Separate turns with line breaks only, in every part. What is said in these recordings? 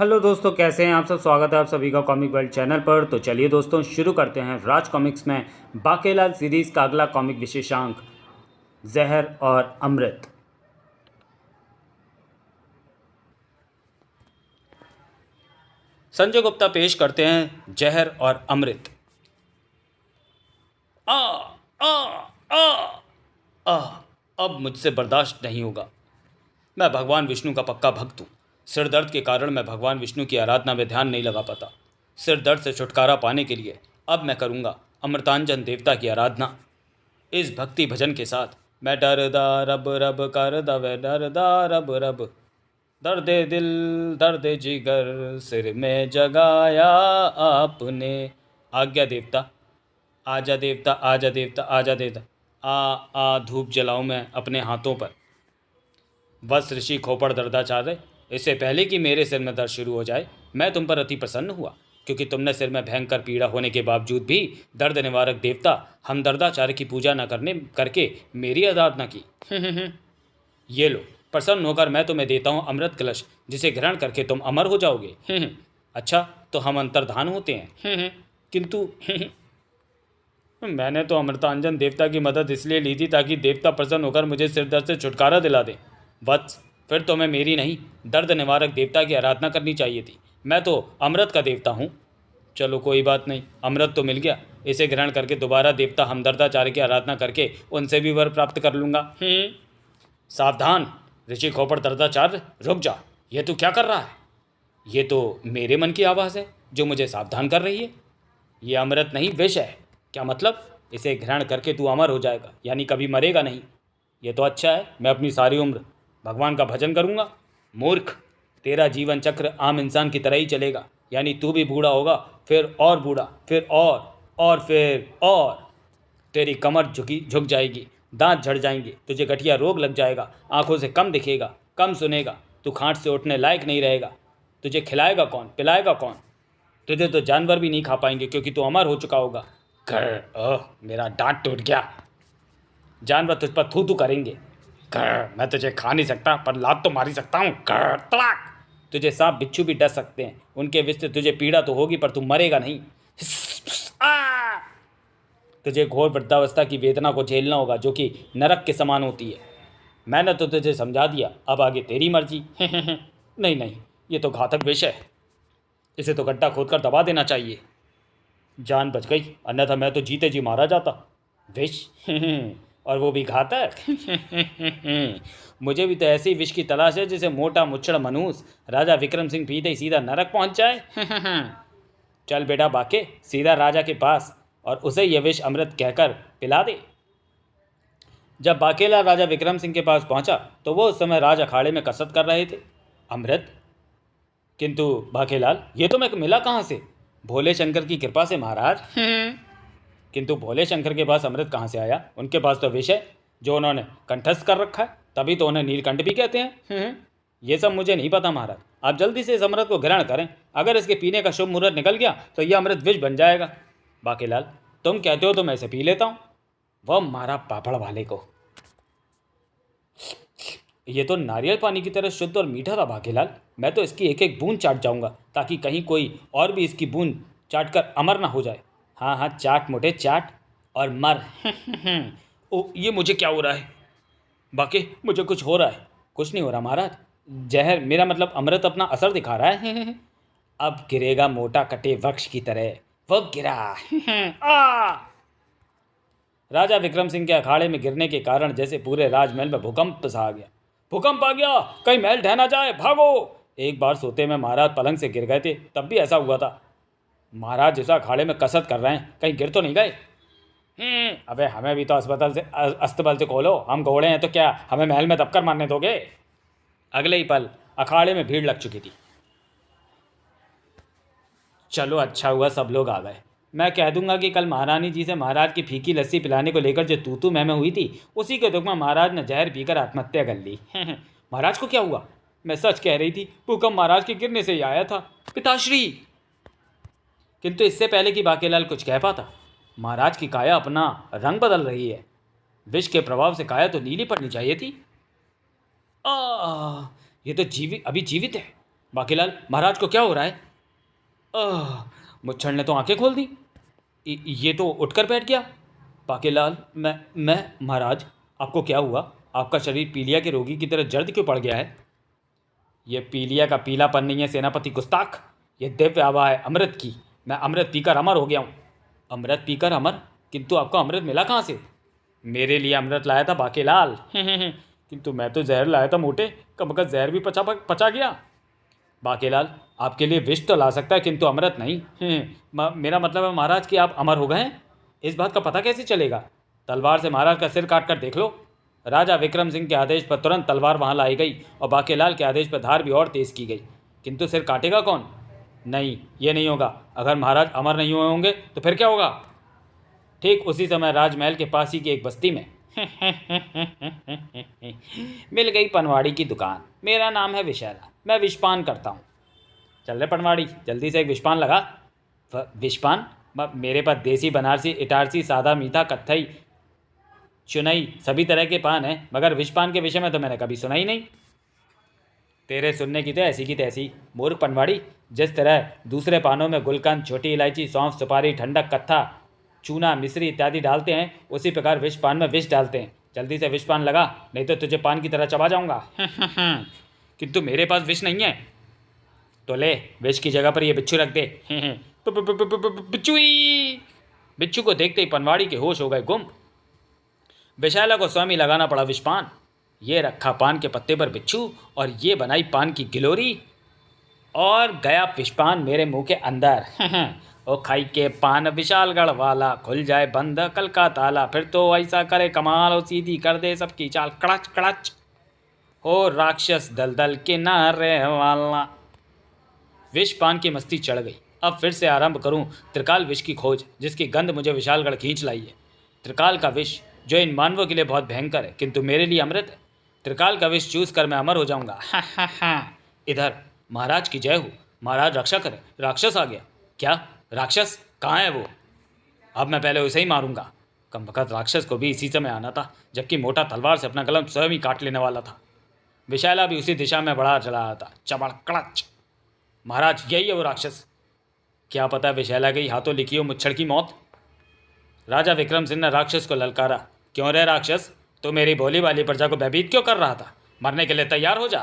Hello दोस्तों, कैसे हैं आप सब। स्वागत है आप सभी का कॉमिक वर्ल्ड चैनल पर। तो चलिए दोस्तों, शुरू करते हैं राज कॉमिक्स में बाकेलाल सीरीज़ का अगला कॉमिक विशेषांक, जहर और अमृत। संजय गुप्ता पेश करते हैं जहर और अमृत। आ आ आ आ अब मुझसे बर्दाश्त नहीं होगा। मैं भगवान विष्णु का पक्का भक्त हूँ। सिर दर्द के कारण मैं भगवान विष्णु की आराधना में ध्यान नहीं लगा पाता। सिर दर्द से छुटकारा पाने के लिए अब मैं करूँगा अमृतांजन देवता की आराधना। इस भक्ति भजन के साथ मैं डरदा रब रब कर दवे डरदा रब रब, दर्दे दिल दर्दे जिगर सिर में जगाया आपने। आज्ञा देवता, आजा देवता, आजा देवता, आजा देवता। आ धूप जलाऊं मैं अपने हाथों पर। बस ऋषि खोपड़ दर्दाचार्य, इससे पहले कि मेरे सिर में दर्द शुरू हो जाए, मैं तुम पर अति प्रसन्न हुआ, क्योंकि तुमने सिर में भयंकर पीड़ा होने के बावजूद भी दर्द निवारक देवता हम दर्दाचार्य की पूजा न करने करके मेरी आराधना की। ये लो, प्रसन्न होकर मैं तुम्हें देता हूँ अमृत कलश, जिसे ग्रहण करके तुम अमर हो जाओगे। अच्छा, तो हम अंतर्धान होते हैं। किंतु मैंने तो अमृतांजन देवता की मदद इसलिए ली थी ताकि देवता प्रसन्न होकर मुझे सिर दर्द से छुटकारा दिला दे। वत्स, फिर तो मैं मेरी नहीं, दर्द निवारक देवता की आराधना करनी चाहिए थी। मैं तो अमृत का देवता हूँ। चलो कोई बात नहीं, अमृत तो मिल गया। इसे ग्रहण करके दोबारा देवता हमदर्दाचार्य की आराधना करके उनसे भी वर प्राप्त कर लूँगा। सावधान ऋषि खोपड़ दर्दाचार्य, रुक जा। ये तू क्या कर रहा है? ये तो मेरे मन की आवाज़ है जो मुझे सावधान कर रही है। ये अमृत नहीं, विष है। क्या मतलब? इसे ग्रहण करके तू अमर हो जाएगा, यानी कभी मरेगा नहीं। ये तो अच्छा है, मैं अपनी सारी उम्र भगवान का भजन करूँगा। मूर्ख, तेरा जीवन चक्र आम इंसान की तरह ही चलेगा, यानी तू भी बूढ़ा होगा, फिर और बूढ़ा, फिर और फिर और। तेरी कमर झुक जाएगी, दांत झड़ जाएंगे, तुझे गठिया रोग लग जाएगा, आंखों से कम दिखेगा, कम सुनेगा, तू खाट से उठने लायक नहीं रहेगा। तुझे खिलाएगा कौन, पिलाएगा कौन? तुझे तो जानवर भी नहीं खा पाएंगे, क्योंकि तू अमर हो चुका होगा। मेरा दांत टूट गया। जानवर तुझ पर थू थू करेंगे। मैं तुझे खा नहीं सकता, पर लात तो मारी सकता हूँ। तड़ाक। तुझे सांप बिच्छू भी डर सकते हैं, उनके विष से तुझे पीड़ा तो होगी, पर तू मरेगा नहीं। तुझे घोर वृद्धावस्था की वेदना को झेलना होगा, जो कि नरक के समान होती है। मैंने तो तुझे समझा दिया, अब आगे तेरी मर्जी। नहीं नहीं, ये तो घातक विष है। इसे तो गड्ढा खोदकर दबा देना चाहिए। जान बच गई, अन्यथा मैं तो जीते जी मारा जाता। विष? और वो भी घातक। मुझे भी तो ऐसी विष की तलाश है जिसे मोटा मुच्छड़ मनूस राजा विक्रम सिंह पीते ही सीधा नरक पहुंच जाए। चल बेटा बाके, सीधा राजा के पास और उसे यह विष अमृत कहकर पिला दे। जब बाकेला राजा विक्रम सिंह के पास पहुंचा तो वो उस समय राज अखाड़े में कसरत कर रहे थे। अमृत? किंतु बाकेलाल, ये तो मैं मिला कहाँ से? भोले शंकर की कृपा से महाराज। किंतु भोले शंकर के पास अमृत कहाँ से आया? उनके पास तो विष है जो उन्होंने कंठस्थ कर रखा है, तभी तो उन्हें नीलकंठ भी कहते हैं। ये सब मुझे नहीं पता महाराज। आप जल्दी से इस अमृत को ग्रहण करें। अगर इसके पीने का शुभ मुहूर्त निकल गया तो यह अमृत विष बन जाएगा। बाकेलाल, तुम कहते हो तो मैं इसे पी लेता हूँ। वह मारा पापड़ वाले को। ये तो नारियल पानी की तरह शुद्ध और मीठा था बाकेलाल। मैं तो इसकी एक एक बूंद चाट जाऊंगा, ताकि कहीं कोई और भी इसकी बूंद चाट कर अमर ना हो जाए। हाँ हाँ, चाट मोटे चाट और मर। ओ, ये मुझे क्या हो रहा है? बाकी मुझे कुछ हो रहा है। कुछ नहीं हो रहा महाराज। जहर, मेरा मतलब अमृत अपना असर दिखा रहा है। अब गिरेगा मोटा कटे वृक्ष की तरह। वो गिरा। आ! राजा विक्रम सिंह के अखाड़े में गिरने के कारण जैसे पूरे राजमहल में भूकंप सा आ गया। भूकंप आ गया, कहीं महल ढह ना जाए, भागो। एक बार सोते में महाराज पलंग से गिर गए थे, तब भी ऐसा हुआ था। महाराज जैसा अखाड़े में कसरत कर रहे हैं, कहीं गिर तो नहीं गए? अबे हमें भी तो अस्तबल से खोलो। हम घोड़े हैं तो क्या हमें महल में दबकर मारने दोगे? अगले ही पल अखाड़े में भीड़ लग चुकी थी। चलो अच्छा हुआ सब लोग आ गए। मैं कह दूंगा कि कल महारानी जी से महाराज की फीकी लस्सी पिलाने को लेकर जो तू मैं हुई थी, उसी के दुख में महाराज ने जहर पीकर आत्महत्या कर ली। महाराज को क्या हुआ? मैं सच कह रही थी, भूकंप महाराज के गिरने से ही आया था। पिताश्री! किंतु इससे पहले कि बाकेलाल कुछ कह पाता, महाराज की काया अपना रंग बदल रही है। विष के प्रभाव से काया तो नीली पड़नी चाहिए थी। ये तो अभी जीवित है। बाकीलाल, महाराज को क्या हो रहा है? मुच्छड़ ने तो आंखें खोल दी। ये तो उठकर बैठ गया। बाकीलाल, मैं महाराज, आपको क्या हुआ? आपका शरीर पीलिया के रोगी की तरह जर्द क्यों पड़ गया है? ये पीलिया का पीलापन नहीं है सेनापति गुस्ताख, ये दिव्य आभा है अमृत की। मैं अमृत पीकर अमर हो गया हूँ। अमृत पीकर अमर? किंतु आपको अमृत मिला कहाँ से? मेरे लिए अमृत लाया था बाकीलाल। किंतु मैं तो जहर लाया था मोटे, कम का जहर भी पचा गया। बाकीलाल, आपके लिए विष तो ला सकता है किंतु अमृत नहीं। मेरा मतलब है महाराज कि आप अमर हो गए हैं। इस बात का पता कैसे चलेगा? तलवार से महाराज का सिर काट कर देख लो। राजा विक्रम सिंह के आदेश पर तुरंत तलवार वहां लाई गई और बाकीलाल के आदेश पर धार भी और तेज की गई। किंतु सिर काटेगा कौन? नहीं, ये नहीं होगा। अगर महाराज अमर नहीं हुए होंगे तो फिर क्या होगा? ठीक उसी समय राजमहल के पास ही की एक बस्ती में मिल गई पनवाड़ी की दुकान। मेरा नाम है विशैला, मैं विषपान करता हूँ। चल रहे पनवाड़ी, जल्दी से एक विषपान लगा। विषपान? मेरे पास देसी, बनारसी, इटारसी, सादा, मीठा, कत्थई, चुनई सभी तरह के पान हैं, मगर विषपान के विषय में तो मैंने कभी सुना ही नहीं। तेरे सुनने की तो ऐसी की तैसी मूर्ख पनवाड़ी। जिस तरह दूसरे पानों में गुलकंद, छोटी इलायची, सौंफ, सुपारी, ठंडक, कत्था, चूना, मिश्री इत्यादि डालते हैं, उसी प्रकार विषपान में विष डालते हैं। जल्दी से विषपान लगा, नहीं तो तुझे पान की तरह चबा जाऊंगा। किंतु मेरे पास विष नहीं है। तो ले, विष की जगह पर ये बिच्छू रख दे। बिच्छू ही! बिच्छू को देखते ही पनवाड़ी के होश हो गए गुम। विशाला को स्वयं ही लगाना पड़ा विषपान। ये रखा पान के पत्ते पर बिच्छू और ये बनाई पान की गिलोरी और गया विषपान मेरे मुंह के अंदर। ओ खाई के पान विशालगढ़ वाला, खुल जाए बंद कल का ताला, फिर तो ऐसा करे कमाल और सीधी कर दे सबकी चाल, कड़च कड़च हो राक्षस दलदल किनारे वाला। विष पान की मस्ती चढ़ गई। अब फिर से आरंभ करूं त्रिकाल विष की खोज, जिसकी गंध मुझे विशालगढ़ खींच लाई है। त्रिकाल का विष जो इन मानवों के लिए बहुत भयंकर है किंतु मेरे लिए अमृत है। त्रिकाल का विष चूस कर मैं अमर हो जाऊंगा। इधर महाराज की जय हो। महाराज रक्षा करे, राक्षस आ गया। क्या राक्षस? कहाँ है वो? अब मैं पहले उसे ही मारूंगा। कमबख्त राक्षस को भी इसी समय आना था, जबकि मोटा तलवार से अपना कलम स्वयं ही काट लेने वाला था। विशाला भी उसी दिशा में बढ़ा चला रहा था। चबड़ कड़च। महाराज, यही है वो राक्षस। क्या पता विशैला के ही हाथों लिखी हो मुच्छड़ की मौत। राजा विक्रम सिंह ने राक्षस को ललकारा। क्यों रे राक्षस, तू मेरी भोली वाली प्रजा को भयभीत क्यों कर रहा था? मरने के लिए तैयार हो जा।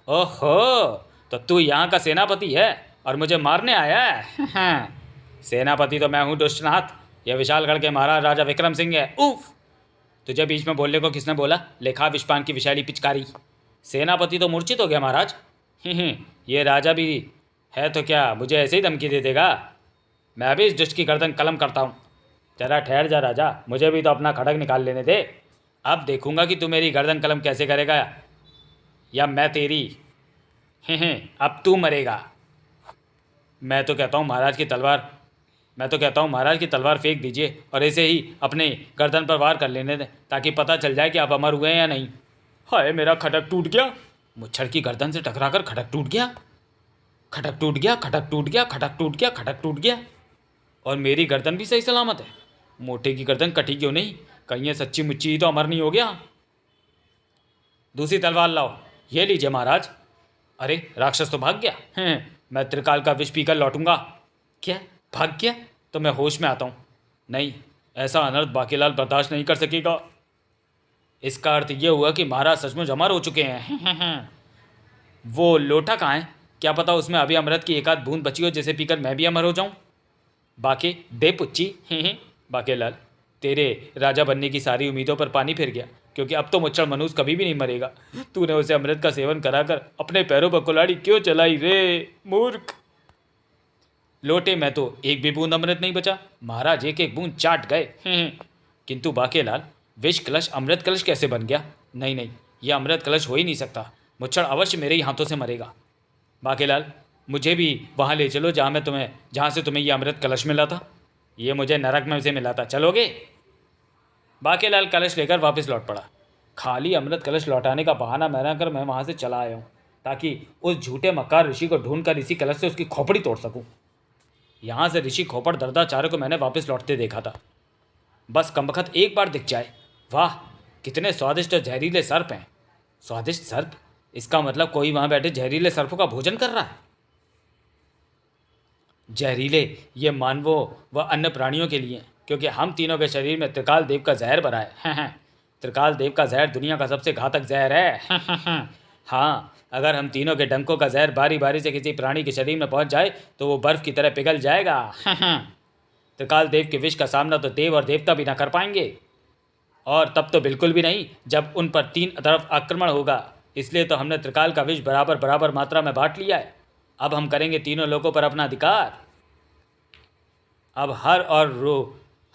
ओहो, तो तू यहाँ का सेनापति है और मुझे मारने आया है? सेनापति तो मैं हूँ दुष्टनाथ, यह विशालगढ़ के महाराज राजा विक्रम सिंह है। उफ! तुझे बीच में बोलने को किसने बोला? लेखा विषपान की विशैली पिचकारी। सेनापति तो मूर्छित हो गया महाराज। ये राजा भी है तो क्या मुझे ऐसे ही धमकी दे देगा? मैं भी इस दुष्ट की गर्दन कलम करता हूँ। जरा ठहर जा राजा, मुझे भी तो अपना खड़ग निकाल लेने दे। अब देखूंगा कि तू मेरी गर्दन कलम कैसे करेगा, या मैं तेरी। अब तू मरेगा। मैं तो कहता हूँ महाराज की तलवार फेंक दीजिए और ऐसे ही अपने गर्दन पर वार कर लेने दें, ताकि पता चल जाए कि आप अमर हुए हैं या नहीं। हाय, मेरा खटक टूट गया। मुच्छड़ की गर्दन से टकराकर खटक टूट गया। खटक टूट गया, खटक टूट गया, खटक टूट गया, खटक टूट गया। और मेरी गर्दन भी सही सलामत है। मोटे की गर्दन कटी क्यों नहीं? कहीं ये सच्ची मुच्ची ही तो अमर नहीं हो गया। दूसरी तलवार लाओ। ये लीजिए महाराज। अरे, राक्षस तो भाग गया। मैं त्रिकाल का विष पीकर लौटूंगा। क्या भाग गया? तो मैं होश में आता हूँ। नहीं, ऐसा अनर्थ बाकीलाल बर्दाश्त नहीं कर सकेगा। इसका अर्थ यह हुआ कि महाराज सचमुच अमर हो चुके हैं। वो लोटा कहाँ है? क्या पता उसमें अभी अमृत की एक आध बूंद बची हो, जिसे पीकर मैं भी अमर हो जाऊं। बाकी दे पुच्ची। बाकीलाल, तेरे राजा बनने की सारी उम्मीदों पर पानी फिर गया, क्योंकि अब तो मुच्छड़ मनुष्य कभी भी नहीं मरेगा। तूने उसे अमृत का सेवन कराकर अपने पैरों पर कुल्हाड़ी क्यों चलाई रे मूर्ख? लोटे में तो एक भी बूंद अमृत नहीं बचा। महाराज एक एक बूंद चाट गए। किंतु बाकीलाल, विष कलश अमृत कलश कैसे बन गया? नहीं नहीं, यह अमृत कलश हो ही नहीं सकता। मुच्छड़ अवश्य मेरे ही हाथों से मरेगा। बाकीलाल, मुझे भी वहाँ ले चलो जहाँ से तुम्हें यह अमृत कलश मिला था। ये मुझे नरक में से मिला था, चलोगे? बाकीलाल कलश लेकर वापस लौट पड़ा। खाली अमृत कलश लौटाने का बहाना बनाकर मैं वहाँ से चला आया हूँ, ताकि उस झूठे मक्कार ऋषि को ढूंढकर इसी कलश से उसकी खोपड़ी तोड़ सकूँ। यहाँ से ऋषि खोपड़ दर्दाचार्य को मैंने वापस लौटते देखा था। बस कमबख्त एक बार दिख जाए। वाह, कितने स्वादिष्ट और जहरीले सर्प हैं। स्वादिष्ट सर्प? इसका मतलब कोई वहां बैठे जहरीले सर्पों का भोजन कर रहा है। जहरीले ये मानवों व अन्य प्राणियों के लिए, क्योंकि हम तीनों के शरीर में त्रिकाल देव का जहर भरा है। त्रिकाल देव का जहर दुनिया का सबसे घातक जहर है। हाँ, अगर हम तीनों के डंकों का जहर बारी बारी से किसी प्राणी के शरीर में पहुंच जाए तो वो बर्फ की तरह पिघल जाएगा। त्रिकाल देव के विष का सामना तो देव और देवता भी ना कर पाएंगे, और तब तो बिल्कुल भी नहीं जब उन पर तीन तरफ आक्रमण होगा। इसलिए तो हमने त्रिकाल का विष बराबर बराबर मात्रा में बांट लिया है। अब हम करेंगे तीनों लोगों पर अपना अधिकार। अब हर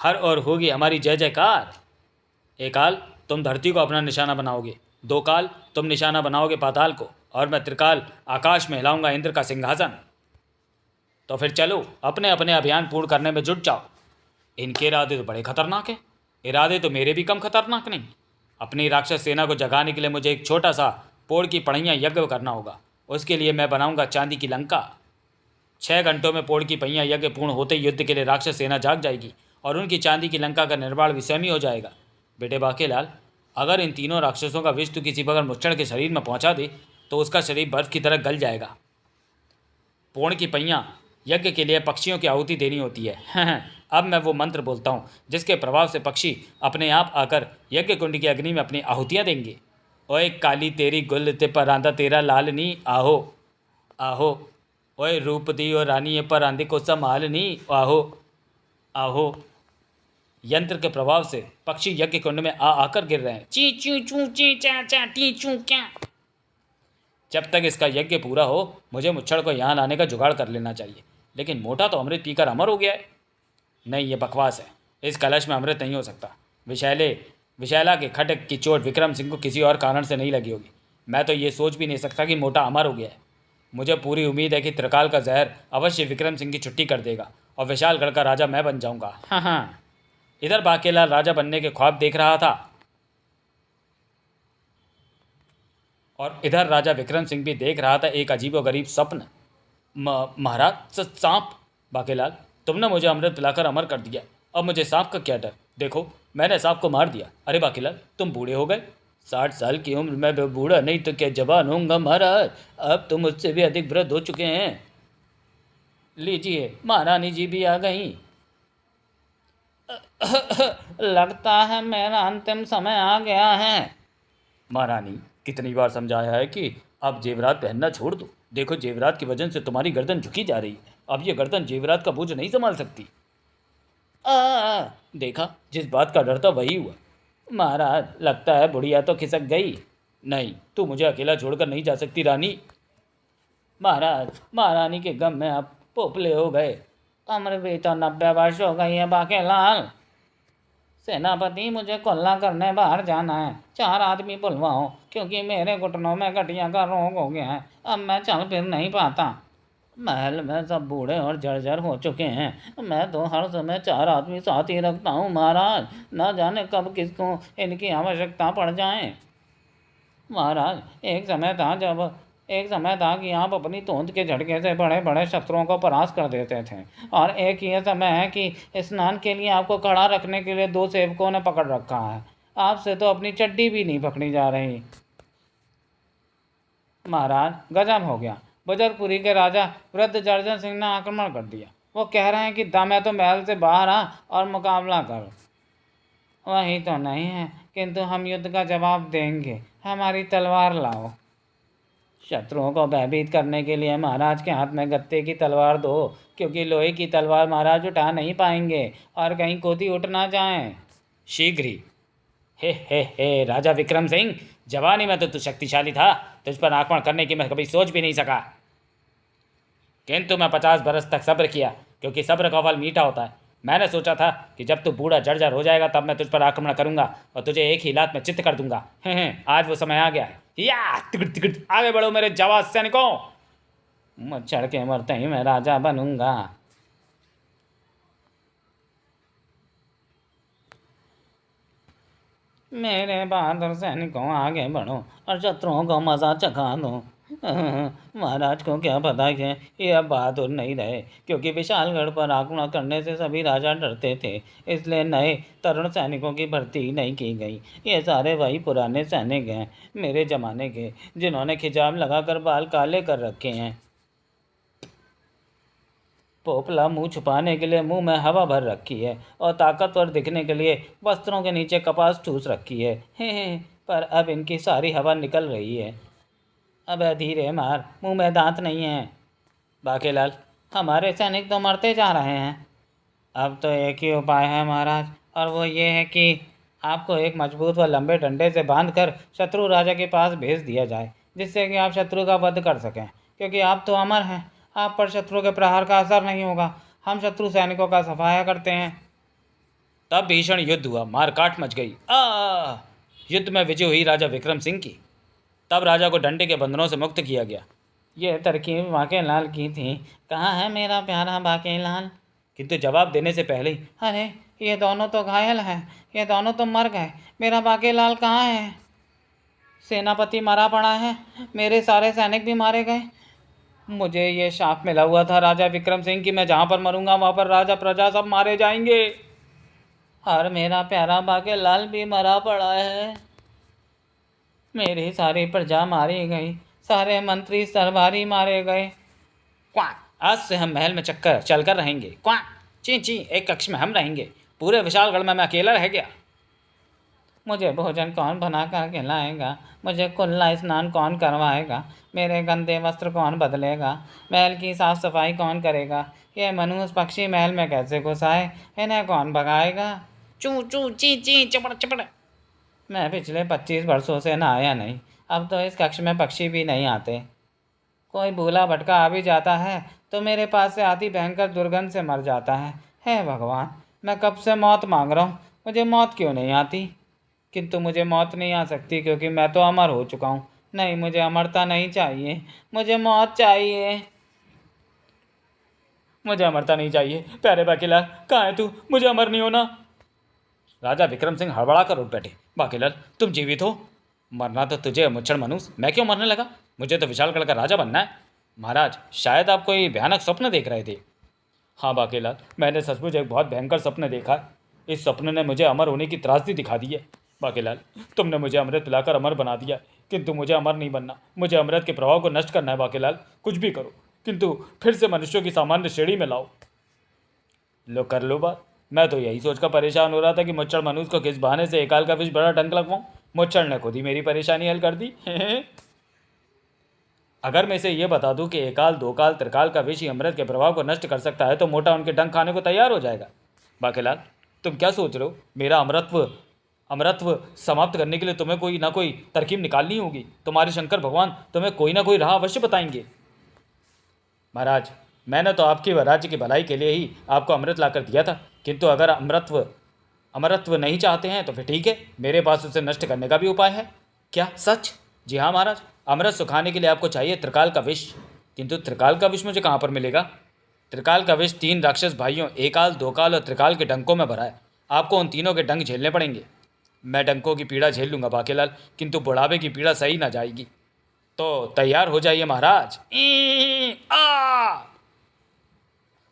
और होगी हमारी जय जयकार। एक काल तुम धरती को अपना निशाना बनाओगे, दो काल तुम निशाना बनाओगे पाताल को, और मैं त्रिकाल आकाश में हिलाऊंगा इंद्र का सिंहासन। तो फिर चलो अपने अपने अभियान पूर्ण करने में जुट जाओ। इनके इरादे तो बड़े खतरनाक हैं। इरादे तो मेरे भी कम खतरनाक नहीं। अपनी राक्षस सेना को जगाने के लिए मुझे एक छोटा सा पोड़ की पढ़ियाँ यज्ञ करना होगा। उसके लिए मैं बनाऊंगा चांदी की लंका। 6 घंटों में पोड़ की पहियाँ यज्ञ पूर्ण होते ही युद्ध के लिए राक्षस सेना जाग जाएगी और उनकी चांदी की लंका का निर्माण भी स्वयं ही हो जाएगा। बेटे बाकेलाल, अगर इन तीनों राक्षसों का विष तू किसी बगर मुच्छड़ के शरीर में पहुंचा दे तो उसका शरीर बर्फ की तरह गल जाएगा। पोड़ की पहियाँ यज्ञ के लिए पक्षियों की आहुति देनी होती है। अब मैं वो मंत्र बोलता हूँ जिसके प्रभाव से पक्षी अपने आप आकर यज्ञ कुंड की अग्नि में अपनी आहुतियाँ देंगे। ओए काली तेरी गुल ते परांदा तेरा लाल नी आहो आहो। ओए रूप दी और रानी ये परांदे को संभाल नी आहो आहो। यंत्र के प्रभाव से पक्षी यज्ञ कुंड में आकर गिर रहे हैं। ची चू चू ची चा चा टी चू क्या। जब तक इसका यज्ञ पूरा हो मुझे मुच्छड़ को यहाँ लाने का जुगाड़ कर लेना चाहिए। लेकिन मोटा तो अमृत पीकर अमर हो गया है। नहीं, ये बकवास है। इस कलश में अमृत नहीं हो सकता। विशैला के खटक की चोट विक्रम सिंह को किसी और कारण से नहीं लगी होगी। मैं तो ये सोच भी नहीं सकता कि मोटा अमर हो गया है। मुझे पूरी उम्मीद है कि त्रिकाल का जहर अवश्य विक्रम सिंह की छुट्टी कर देगा और विशालगढ़ का राजा मैं बन जाऊंगा। हाँ। इधर बाकेलाल राजा बनने के ख्वाब देख रहा था और इधर राजा विक्रम सिंह भी देख रहा था एक अजीबोगरीब स्वप्न। महाराज सांप। बाकेलाल, तुमने मुझे अमृत पिलाकर अमर कर दिया, अब मुझे सांप का क्या डर। देखो मैंने सांप को मार दिया। अरे बाकेलाल, तुम बूढ़े हो गए। 60 साल की उम्र में बूढ़ा नहीं तो क्या जवान होऊंगा महाराज। अब तो मुझसे भी अधिक वृद्ध हो चुके हैं। लीजिए, महारानी जी भी आ गई। लगता है मेरा अंतिम समय आ गया है। महारानी, कितनी बार समझाया है कि अब जेवरात पहनना छोड़ दो। देखो जेवरात की वजह से तुम्हारी गर्दन झुकी जा रही है। अब ये गर्दन जेवरात का बोझ नहीं संभाल सकती। देखा, जिस बात का डर था वही हुआ। महाराज, लगता है बुढ़िया तो खिसक गई। नहीं, तू मुझे अकेला छोड़कर नहीं जा सकती रानी। महाराज, महारानी के गम में आप पोपले हो गए। उम्र भी तो 90 वर्ष हो गई है बाकेलाल। सेनापति, मुझे कोल्ला करने बाहर जाना है। 4 आदमी बुलवाओ, क्योंकि मेरे घुटनों में गठिया का रोग हो गया है। अब मैं चल फिर नहीं पाता। महल में सब बूढ़े और जर्जर हो चुके हैं। मैं तो हर समय 4 आदमी साथ ही रखता हूँ महाराज। न जाने कब किसको इनकी आवश्यकता पड़ जाए। महाराज, एक समय था कि आप अपनी तोंद के झटके से बड़े बड़े शस्त्रों को परास्त कर देते थे, और एक ये समय है कि स्नान के लिए आपको खड़ा रखने के लिए 2 सेवकों ने पकड़ रखा है। आपसे तो अपनी चड्डी भी नहीं पकड़ी जा रही। महाराज, गजब हो गया। बजरपुरी के राजा वृद्ध जर्जर सिंह ने आक्रमण कर दिया। वो कह रहे हैं कि दम है तो महल से बाहर आ और मुकाबला करो। वही तो नहीं है, किंतु हम युद्ध का जवाब देंगे। हमारी तलवार लाओ। शत्रुओं को भयभीत करने के लिए महाराज के हाथ में गत्ते की तलवार दो, क्योंकि लोहे की तलवार महाराज उठा नहीं पाएंगे और कहीं कोती उठ ना जाए। शीघ्र ही। हे राजा विक्रम सिंह, जवानी में तो तू शक्तिशाली था। तुझ पर आक्रमण करने की मैं कभी सोच भी नहीं सका, किंतु मैं 50 बरस तक सब्र किया, क्योंकि सब्र का फल मीठा होता है। मैंने सोचा था कि जब तू बूढ़ा जर्जर हो जाएगा तब मैं तुझ पर आक्रमण करूंगा और तुझे एक ही लात में चित्त कर दूंगा। आज वो समय आ गया है। या तिकट तिकट, आगे बढ़ो मेरे जवान सैनिकों। मच्छर के मरते ही मैं राजा बनूंगा। मेरे बहादुर सैनिकों, आगे बढ़ो और शत्रुओं को मजा चखा दो।
महाराज को क्या पता कि ये अब बहादुर नहीं रहे, क्योंकि विशालगढ़ पर आक्रमण करने से सभी राजा डरते थे, इसलिए नए तरुण सैनिकों की भर्ती नहीं की गई। ये सारे वही पुराने सैनिक हैं मेरे जमाने के, जिन्होंने खिजाब लगाकर बाल काले कर रखे हैं, पोपला मुंह छुपाने के लिए मुंह में हवा भर रखी है, और ताकतवर दिखने के लिए वस्त्रों के नीचे कपास ठूस रखी है। हे, पर अब इनकी सारी हवा निकल रही है। अब धीरे मार, मुंह में दांत नहीं है। बाकेलाल, हमारे सैनिक तो मरते जा रहे हैं। अब तो एक ही उपाय है महाराज, और वो ये है कि आपको एक मजबूत व लंबे डंडे से बांधकर शत्रु राजा के पास भेज दिया जाए, जिससे कि आप शत्रु का वध कर सकें, क्योंकि आप तो अमर हैं। आप पर शत्रु के प्रहार का असर नहीं होगा। हम शत्रु सैनिकों का सफाया करते हैं।
तब भीषण युद्ध हुआ, मारकाट मच गई। युद्ध में विजय हुई राजा विक्रम सिंह की। तब राजा को डंडे के बंधनों से मुक्त किया गया।
ये तरकीब बाकेलाल की थी। कहाँ है मेरा प्यारा बाकेलाल?
किंतु जवाब देने से पहले ही,
अरे, ये दोनों तो घायल हैं, ये दोनों तो मर गए। मेरा बाकेलाल कहाँ है? सेनापति मरा पड़ा है, मेरे सारे सैनिक भी मारे गए। मुझे ये शाप मिला हुआ था राजा विक्रम सिंह की, मैं जहाँ पर मरूंगा वहाँ पर राजा प्रजा सब मारे जाएंगे। और मेरा प्यारा बाकेलाल भी मरा पड़ा है। मेरी सारी प्रजा मारी गई, सारे मंत्री सरबारी मारे गए।
क्वाक, आज से हम महल में चक्कर चलकर रहेंगे। क्वाक, ची ची, एक कक्ष में हम रहेंगे। पूरे विशालगढ़ में मैं अकेला रह गया।
मुझे भोजन कौन बना कर खिलाएगा? मुझे कुल्ला स्नान कौन करवाएगा? मेरे गंदे वस्त्र कौन बदलेगा? महल की साफ सफाई कौन करेगा? ये मनुष्य पक्षी महल में कैसे घुस आए? इन्हें कौन भगाएगा?
चू चू ची ची, चपड़ चपड़।
मैं पिछले 25 वर्षों से नहाया नहीं, अब तो इस कक्ष में पक्षी भी नहीं आते। कोई भूला भटका आ भी जाता है तो मेरे पास से आती भयंकर दुर्गंध से मर जाता है। हे भगवान, मैं कब से मौत मांग रहा हूँ, मुझे मौत क्यों नहीं आती? किंतु मुझे मौत नहीं आ सकती, क्योंकि मैं तो अमर हो चुका हूँ। नहीं, मुझे अमरता नहीं चाहिए, मुझे मौत चाहिए।
मुझे अमरता नहीं चाहिए। प्यारे बाकेलाल, कहाँ है तू? मुझे अमर नहीं होना। राजा विक्रम सिंह हड़बड़ा कर उठ बैठे। बाकेलाल, तुम जीवित हो? मरना तो तुझे मुच्छड़ मनुष्य, मैं क्यों मरने लगा? मुझे तो विशालगढ़ का राजा बनना है। महाराज, शायद आप कोई भयानक स्वप्न देख रहे थे। हाँ बाकेलाल, मैंने सचमुच एक बहुत भयंकर सपने देखा है। इस सपने ने मुझे अमर होने की त्रासदी दिखा दी है। बाकेलाल, तुमने मुझे अमृत पिलाकर अमर बना दिया, किंतु मुझे अमर नहीं बनना। मुझे अमृत के प्रभाव को नष्ट करना है। बाकेलाल, कुछ भी करो, किंतु फिर से मनुष्यों की सामान्य श्रेणी में लाओ। लो, कर लो बात। मैं तो यही सोचकर परेशान हो रहा था कि मुच्छड़ मनुष्य को किस बहाने से एकाल का विष बड़ा डंक लगवाऊं। मुच्छड़ ने खुद ही मेरी परेशानी हल कर दी। अगर मैं इसे ये बता दूं कि एकाल, दो काल, त्रिकाल का विष ही अमृत के प्रभाव को नष्ट कर सकता है, तो मोटा उनके डंक खाने को तैयार हो जाएगा। बाकेलाल, तुम क्या सोच रहे हो? मेरा अमरत्व अमरत्व समाप्त करने के लिए तुम्हें कोई ना कोई तरकीब निकालनी होगी। तुम्हारे शंकर भगवान तुम्हें कोई ना कोई राह अवश्य बताएंगे। महाराज, मैंने तो आपकी व राज्य की भलाई के लिए ही आपको अमृत लाकर दिया था, किंतु अगर अमरत्व नहीं चाहते हैं तो फिर ठीक है, मेरे पास उसे नष्ट करने का भी उपाय है। क्या सच? जी हाँ महाराज, अमृत सुखाने के लिए आपको चाहिए त्रिकाल का विष। किंतु त्रिकाल का विष मुझे कहाँ पर मिलेगा? त्रिकाल का विष 3 राक्षस भाइयों एकाल, दो काल और त्रिकाल के डंकों में भरा है। आपको उन तीनों के डंक झेलने पड़ेंगे। मैं डंकों की पीड़ा झेल लूँगा बाकेलाल, किंतु बुढ़ापे की पीड़ा सही ना जाएगी। तो तैयार हो जाइए महाराज।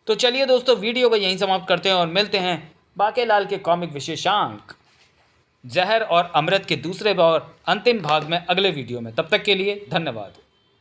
तो चलिए दोस्तों, वीडियो को यहीं समाप्त करते हैं और मिलते हैं बाकेलाल के कॉमिक विशेषांक जहर और अमृत के दूसरे और अंतिम भाग में अगले वीडियो में। तब तक के लिए धन्यवाद।